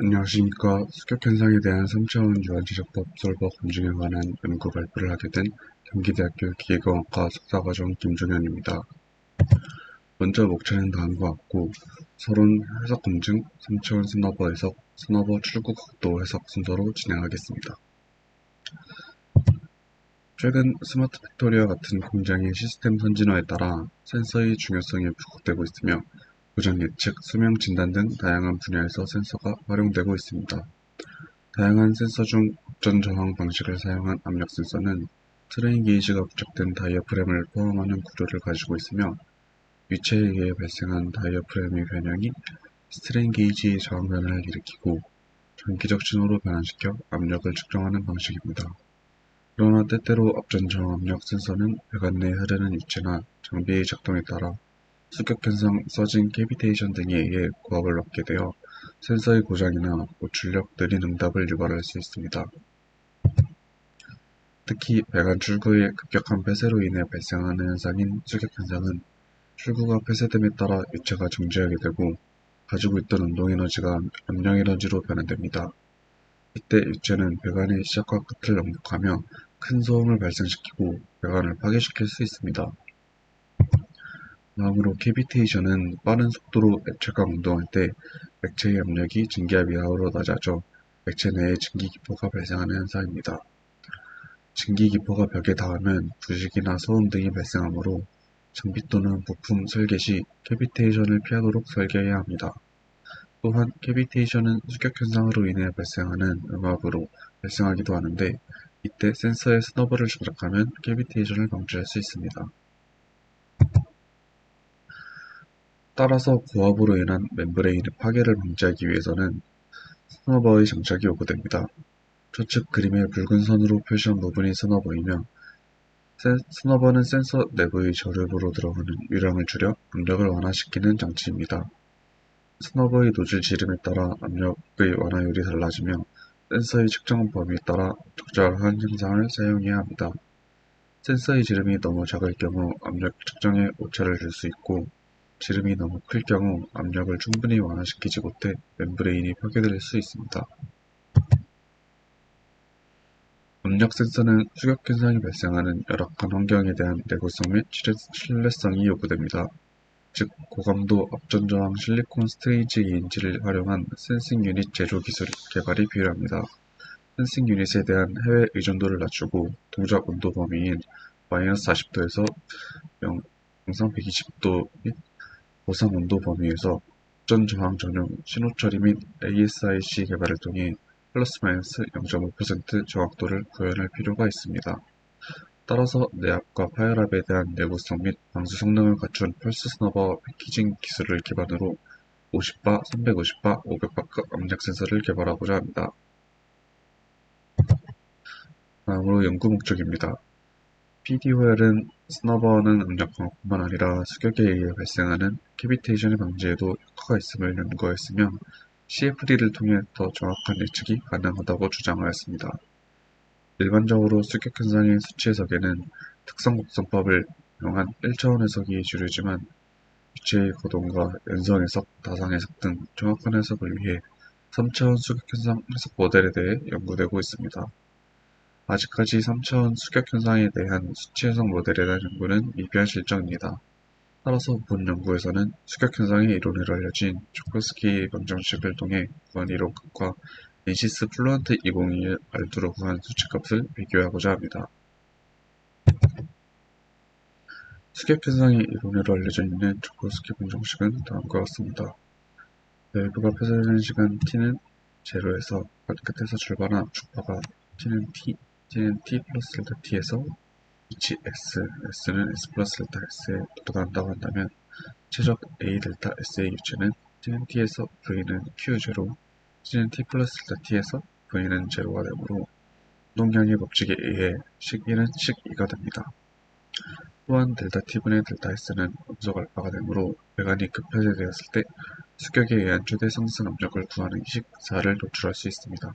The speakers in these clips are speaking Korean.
안녕하십니까. 습격현상에 대한 3차원 유한지적법 솔버 검증에 관한 연구 발표를 하게 된 경기대학교 기계공학과 석사과정 김종현입니다. 먼저 목차는 다음과 같고, 서론 해석 검증, 3차원 스너버 해석, 스너버 출구 각도 해석 순서로 진행하겠습니다. 최근 스마트 팩토리와 같은 공장의 시스템 선진화에 따라 센서의 중요성이 부각되고 있으며 고장 예측, 수명 진단 등 다양한 분야에서 센서가 활용되고 있습니다. 다양한 센서 중 업전 저항 방식을 사용한 압력 센서는 스트레인 게이지가 부착된 다이어프램을 포함하는 구조를 가지고 있으며 위치에 의해 발생한 다이어프램의 변형이 스트레인 게이지의 저항 변화를 일으키고 전기적 신호로 변환시켜 압력을 측정하는 방식입니다. 그러나 때때로 업전 저항 압력 센서는 배관 내에 흐르는 위치나 장비의 작동에 따라 수격현상, 서진, 캐비테이션 등에 의해 고압을 얻게 되어 센서의 고장이나 고출력, 느린 응답을 유발할 수 있습니다. 특히 배관 출구의 급격한 폐쇄로 인해 발생하는 현상인 수격현상은 출구가 폐쇄됨에 따라 유체가 정지하게 되고 가지고 있던 운동에너지가 압력에너지로 변환됩니다. 이때 유체는 배관의 시작과 끝을 넉넉하며 큰 소음을 발생시키고 배관을 파괴시킬 수 있습니다. 다음으로 캐비테이션은 빠른 속도로 액체가 운동할 때 액체의 압력이 증기압 이하로 낮아져 액체 내에 증기기포가 발생하는 현상입니다. 증기기포가 벽에 닿으면 부식이나 소음 등이 발생하므로 장비 또는 부품 설계 시 캐비테이션을 피하도록 설계해야 합니다. 또한 캐비테이션은 수격 현상으로 인해 발생하는 음압으로 발생하기도 하는데 이때 센서의 스너버를 조작하면 캐비테이션을 방지할 수 있습니다. 따라서 고압으로 인한 멤브레인의 파괴를 방지하기 위해서는 스너버의 장착이 요구됩니다. 좌측 그림의 붉은 선으로 표시한 부분이 스너버이며 스너버는 센서 내부의 저력으로 들어가는 유량을 줄여 압력을 완화시키는 장치입니다. 스너버의 노즐 지름에 따라 압력의 완화율이 달라지며 센서의 측정 범위에 따라 적절한 형상을 사용해야 합니다. 센서의 지름이 너무 작을 경우 압력 측정에 오차를 줄 수 있고 지름이 너무 클 경우 압력을 충분히 완화시키지 못해 멤브레인이 파괴될 수 있습니다. 압력 센서는 수격 현상이 발생하는 열악한 환경에 대한 내구성 및 신뢰성이 요구됩니다. 즉, 고감도 업전 저항 실리콘 스테이지 2인치를 활용한 센싱 유닛 제조 기술 개발이 필요합니다. 센싱 유닛에 대한 해외 의존도를 낮추고 동작 온도 범위인 -40도에서 영상 120도 및 보상 온도 범위에서 업전 저항 전용 신호 처리 및 ASIC 개발을 통해 +-0.5% 정확도를 구현할 필요가 있습니다. 따라서 내압과 파열압에 대한 내구성 및 방수 성능을 갖춘 펄스 스너버 패키징 기술을 기반으로 50바, 350바, 500바급 압력 센서를 개발하고자 합니다. 다음으로 연구 목적입니다. PDOL은 스너버는 압력 강화뿐만 아니라 수격에 의해 발생하는 캐비테이션의 방지에도 효과가 있음을 연구하였으며 CFD를 통해 더 정확한 예측이 가능하다고 주장하였습니다. 일반적으로 수격 현상의 수치 해석에는 특성 곡선법을 이용한 1차원 해석이 주류지만 유체의 거동과 연성 해석, 다상 해석 등 정확한 해석을 위해 3차원 수격 현상 해석 모델에 대해 연구되고 있습니다. 아직까지 3차원 수격 현상에 대한 수치 해석 모델에 대한 연구는 미비한 실정입니다. 따라서 본 연구에서는 수격 현상의 이론으로 알려진 조코스키 방정식을 통해 구한 이론값과 NCS 플루언트 2021 R2로 구한 수치값을 비교하고자 합니다. 수격 현상의 이론으로 알려져 있는 조코스키 방정식은 다음과 같습니다. 밸브가 폐쇄되는 시간 t는 0에서 끝에서 출발한 축파가 t는 t 플러스 델타 t에서 위치 x, s는 s 플러스 델타 s에 도달한다고 한다면 최적 a 델타 s의 유체는 t는 t에서 v는 q0, t는 t 플러스 델타 t에서 v는 0가 되므로 운동량의 법칙에 의해 식 1은 식 2가 됩니다. 또한 델타 t분의 델타 s는 음속 알파가 되므로 배관이 급폐쇄되었을 때 수격에 의한 최대 상승 압력을 구하는 식 4를 도출할 수 있습니다.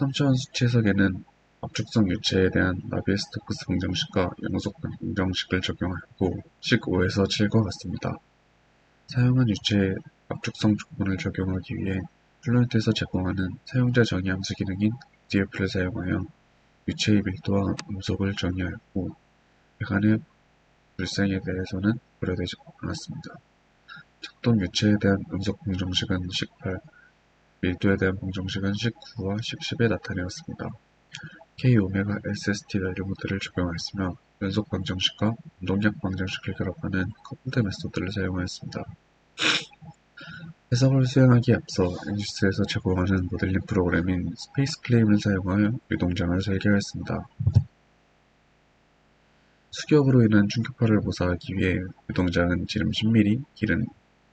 3차원 수치 해석에는 압축성 유체에 대한 나비에스토크스 방정식과 영속 방정식을 적용하였고 식 5에서 7과 같습니다. 사용한 유체의 압축성 조건을 적용하기 위해 플루언트에서 제공하는 사용자 정의 함수 기능인 df를 사용하여 유체의 밀도와 음속을 정의하였고, 배관의 불생에 대해서는 고려되지 않았습니다. 작동 유체에 대한 음속 방정식은 18, 밀도에 대한 방정식은 19와 10에 나타내었습니다. K-SST 밸류 모델을 적용하였으며 연속 방정식과 운동량 방정식을 결합하는 커플드 메소드를 사용하였습니다. 해석을 수행하기에 앞서 NGS에서 제공하는 모델링 프로그램인 스페이스 클레임을 사용하여 유동장을 설계하였습니다. 수격으로 인한 충격파를 모사하기 위해 유동장은 지름 10mm,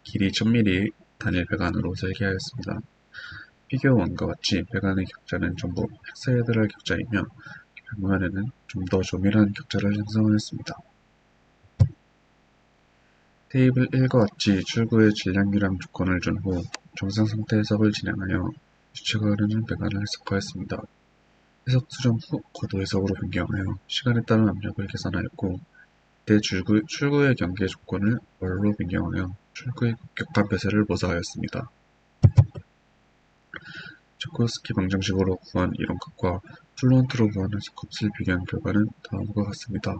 길이 1000mm의 단일 배관으로 설계하였습니다. 피겨 1과 같이 배관의 격자는 전부 헥사헤드랄 격자이며 벽면에는 좀 더 조밀한 격자를 형성하였습니다. 테이블 1과 같이 출구의 질량유량 조건을 준 후 정상 상태 해석을 진행하여 유체가 흐르는 배관을 해석하였습니다. 해석 수정 후 거도 해석으로 변경하여 시간에 따른 압력을 계산하였고, 이때 출구의 경계 조건을 월로 변경하여 출구의 급격한 폐쇄를 모사하였습니다. 초코스키 방정식으로 구한 이론값과 플루언트로 구한 해석값을 비교한 결과는 다음과 같습니다.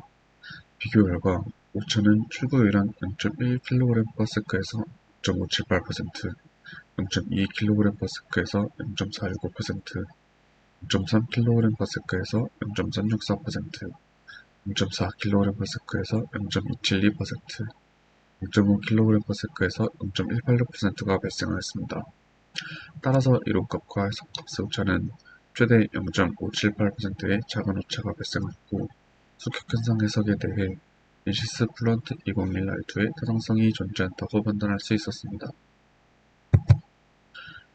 비교 결과 오차는 출구유량 0.1kg/s에서 0.578%, 0.2kg/s에서 0.465%, 0.3kg/s에서 0.364%, 0.4kg/s에서 0.272%, 0.5kg/s에서 0.186%가 발생하였습니다. 따라서 이론값과 해석값의 오차는 최대 0.578%의 작은 오차가 발생하였고, 수격현상 해석에 대해 NCS 플루언트 201 R2의 타당성이 존재한다고 판단할 수 있었습니다.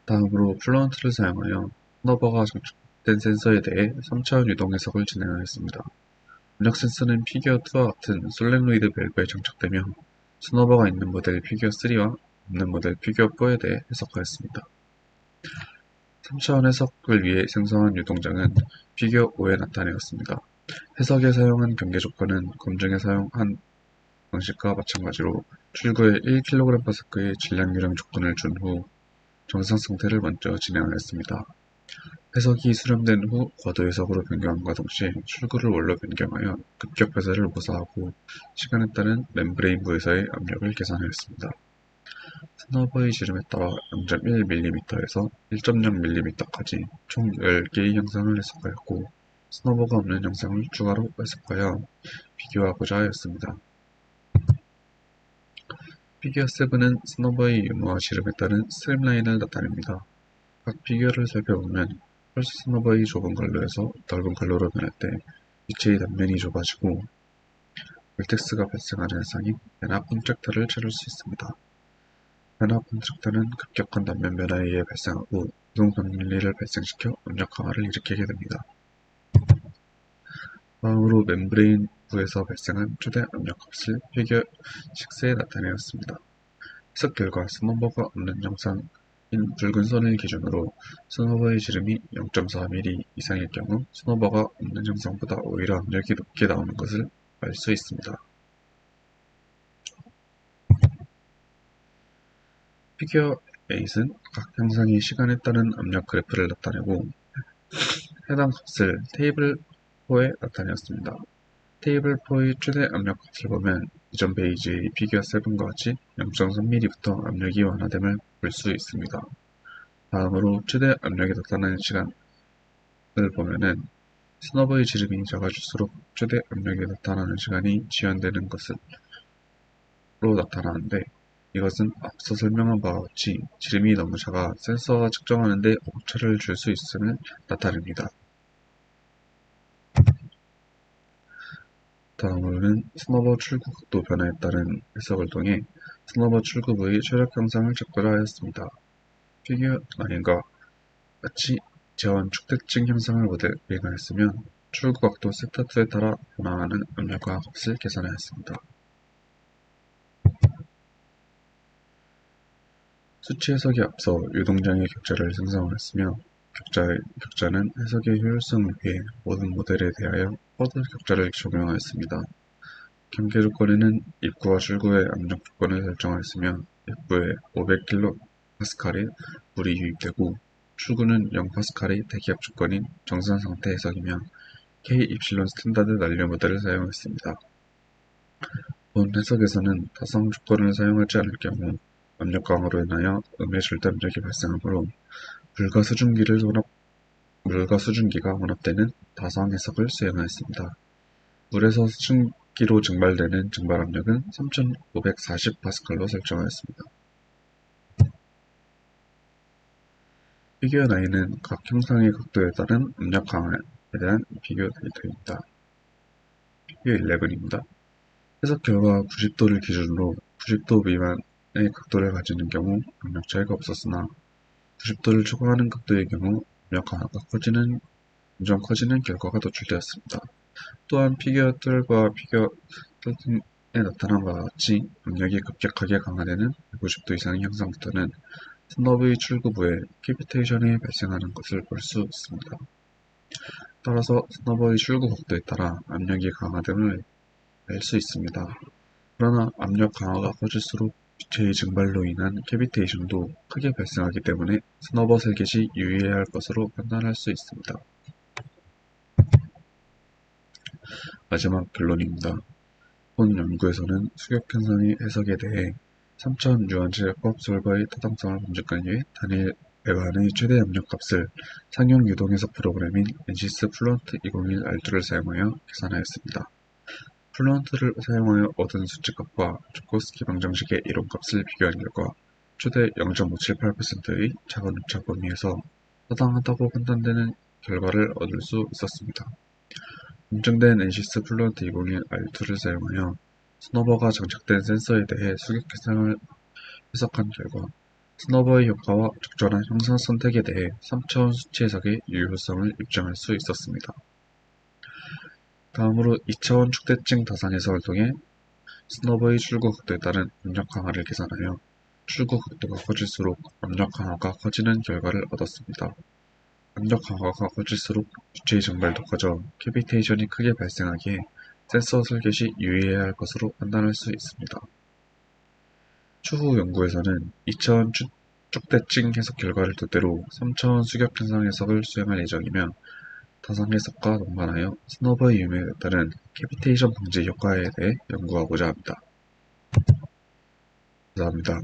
다음으로 플루언트를 사용하여 스너버가 장착된 센서에 대해 3차원 유동 해석을 진행하였습니다. 압력 센서는 피겨 2와 같은 솔레노이드 밸브에 장착되며 스너버가 있는 모델 피겨 3와 없는 모델 피겨 4에 대해 해석하였습니다. 3차원 해석을 위해 생성한 유동장은 피겨 5에 나타내었습니다. 해석에 사용한 경계 조건은 검증에 사용한 방식과 마찬가지로 출구에 1kg/s의 질량유량 조건을 준 후 정상 상태를 먼저 진행하였습니다. 해석이 수렴된 후 과도 해석으로 변경함과 동시에 출구를 원로 변경하여 급격 폐쇄를 모사하고 시간에 따른 멤브레인부에서의 압력을 계산하였습니다. 스너버의 지름에 따라 0.1mm에서 1.0mm까지 총 10개의 형상을 해석하였고, 스너버가 없는 형상을 추가로 해석하여 비교하고자 하였습니다. 피겨 7은 스너버의 유무와 지름에 따른 스트림라인을 나타냅니다. 각 피겨를 살펴보면 펄스 스너버의 좁은 갈로에서 넓은 갈로로 변할 때 위치의 단면이 좁아지고 볼텍스가 발생하는 현상인 변압 콘트랙터를 찾을 수 있습니다. 변압 콘트랙터는 급격한 단면 변화에 의해 발생하고 이동 변리를 발생시켜 압력 강화를 일으키게 됩니다. 다음으로 멤브레인 부에서 발생한 최대 압력값을 피겨 6에 나타내었습니다. 해석 결과 스너버가 없는 형상인 붉은 선을 기준으로 스너버의 지름이 0.4mm 이상일 경우 스너버가 없는 형상보다 오히려 압력이 높게 나오는 것을 알 수 있습니다. 피겨 8은 각 형상의 시간에 따른 압력 그래프를 나타내고 해당 값을 테이블 4에 나타내었습니다. 테이블 4의 최대 압력값을 보면 이전 페이지의 피겨 7과 같이 0.3mm부터 압력이 완화됨을 볼 수 있습니다. 다음으로 최대 압력이 나타나는 시간을 보면은 스너버의 지름이 작아질수록 최대 압력이 나타나는 시간이 지연되는 것으로 나타나는데, 이것은 앞서 설명한 바와 같이 지름이 너무 작아 센서가 측정하는 데 오차를 줄 수 있음을 나타냅니다. 다음으로는 스너버 출구 각도 변화에 따른 해석을 통해 스너버 출구부의 최적 형상을 작별하였습니다. 피겨 9과 같이 재원축 대칭 형상을 모델링하였으며 출구 각도 세타2에 따라 변화하는 압력과 값을 계산하였습니다. 수치 해석에 앞서 유동장의 격자를 생성하였으며 격자는 해석의 효율성을 위해 모든 모델에 대하여 퍼드 격자를 적용하였습니다. 경계 조건에는 입구와 출구의 압력 조건을 설정하였으며 백부에 500kPa의 물이 유입되고 출구는 0파스칼의 대기압 조건인 정산 상태 해석이며 K-입실론 스탠다드 난류 모델을 사용했습니다. 본 해석에서는 타성 조건을 사용하지 않을 경우 압력 강화로 인하여 음의 절대 압력이 발생하므로 물과 수증기가 혼합되는 다성 해석을 수행하였습니다. 물에서 수증기로 증발되는 증발 압력은 3540파스칼로 설정하였습니다. 피규어 9은 각 형상의 각도에 따른 압력 강화에 대한 비교 데이터입니다. 피규어 11입니다. 해석 결과 90도를 기준으로 90도 미만의 각도를 가지는 경우 압력 차이가 없었으나 90도를 초과하는 각도의 경우 압력 강화가 점점 커지는 결과가 도출되었습니다. 또한 피규어 12과 피규어 13에 나타난 바와 같이 압력이 급격하게 강화되는 190도 이상의 형상부터는 스너브의 출구부에 캐비테이션이 발생하는 것을 볼 수 있습니다. 따라서 스너버의 출구 각도에 따라 압력이 강화됨을 알 수 있습니다. 그러나 압력 강화가 커질수록 빛의 증발로 인한 캐비테이션도 크게 발생하기 때문에 스너버 설계 시 유의해야 할 것으로 판단할 수 있습니다. 마지막 결론입니다. 본 연구에서는 수격현상의 해석에 대해 3차원 유한체 화학 솔버의 타당성을 검증하기 위해 단일 배관의 최대 압력값을 상용 유동 해석 프로그램인 NCS 플루언트 201 R2를 사용하여 계산하였습니다. 플루언트를 사용하여 얻은 수치값과 조코스키 방정식의 이론값을 비교한 결과 최대 0.578%의 작은 오차 범위에서 타당하다고 판단되는 결과를 얻을 수 있었습니다. 검증된 NCS 플루언트 201 R2를 사용하여 스너버가 장착된 센서에 대해 수격 현상을 해석한 결과 스너버의 효과와 적절한 형상 선택에 대해 3차원 수치 해석의 유효성을 입증할 수 있었습니다. 다음으로 2차원 축대증 다산 해석을 통해 스너버의 출구 각도에 따른 압력 강화를 계산하여 출구 각도가 커질수록 압력 강화가 커지는 결과를 얻었습니다. 압력 강화가 커질수록 주체의 증발도 커져 캐비테이션이 크게 발생하기에 센서 설계 시 유의해야 할 것으로 판단할 수 있습니다. 추후 연구에서는 2차원 축대증 해석 결과를 토대로 3차원 수격 현상 해석을 수행할 예정이며 다상 해석과 동반하여 스너버의 유무에 따른 캐비테이션 방지 효과에 대해 연구하고자 합니다. 감사합니다.